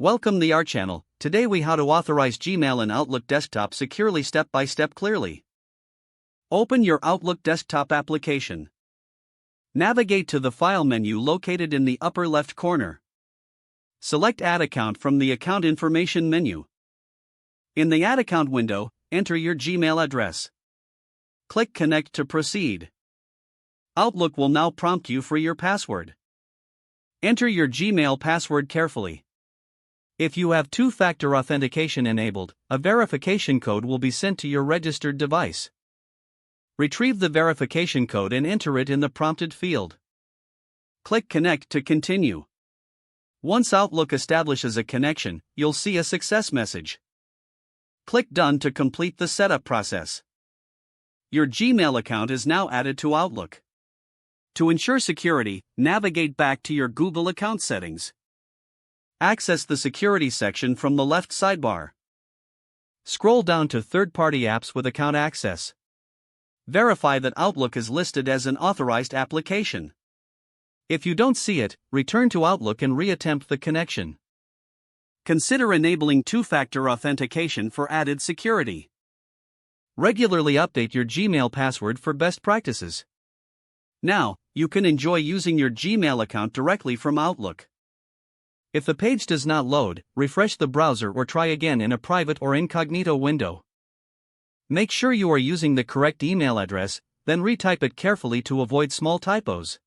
Welcome to our channel. Today we how to authorize Gmail and Outlook desktop securely step by step clearly. Open your Outlook desktop application. Navigate to the file menu located in the upper left corner. Select Add Account from the Account Information menu. In the Add Account window, enter your Gmail address. Click Connect to proceed. Outlook will now prompt you for your password. Enter your Gmail password carefully. If you have two-factor authentication enabled, a verification code will be sent to your registered device. Retrieve the verification code and enter it in the prompted field. Click Connect to continue. Once Outlook establishes a connection, you'll see a success message. Click Done to complete the setup process. Your Gmail account is now added to Outlook. To ensure security, navigate back to your Google account settings. Access the Security section from the left sidebar. Scroll down to Third-party apps with account access. Verify that Outlook is listed as an authorized application. If you don't see it, return to Outlook and reattempt the connection. Consider enabling two-factor authentication for added security. Regularly update your Gmail password for best practices. Now, you can enjoy using your Gmail account directly from Outlook. If the page does not load, refresh the browser or try again in a private or incognito window. Make sure you are using the correct email address, then retype it carefully to avoid small typos.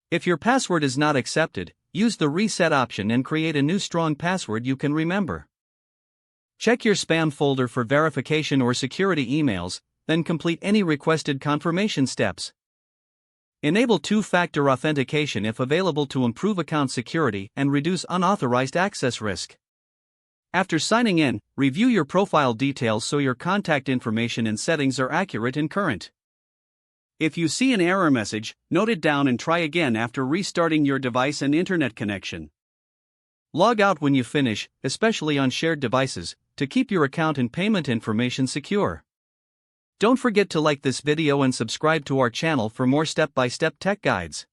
If your password is not accepted, use the reset option and create a new strong password you can remember. Check your spam folder for verification or security emails, then complete any requested confirmation steps. Enable two-factor authentication if available to improve account security and reduce unauthorized access risk. After signing in, review your profile details so your contact information and settings are accurate and current. If you see an error message, note it down and try again after restarting your device and internet connection. Log out when you finish, especially on shared devices, to keep your account and payment information secure. Don't forget to like this video and subscribe to our channel for more step-by-step tech guides.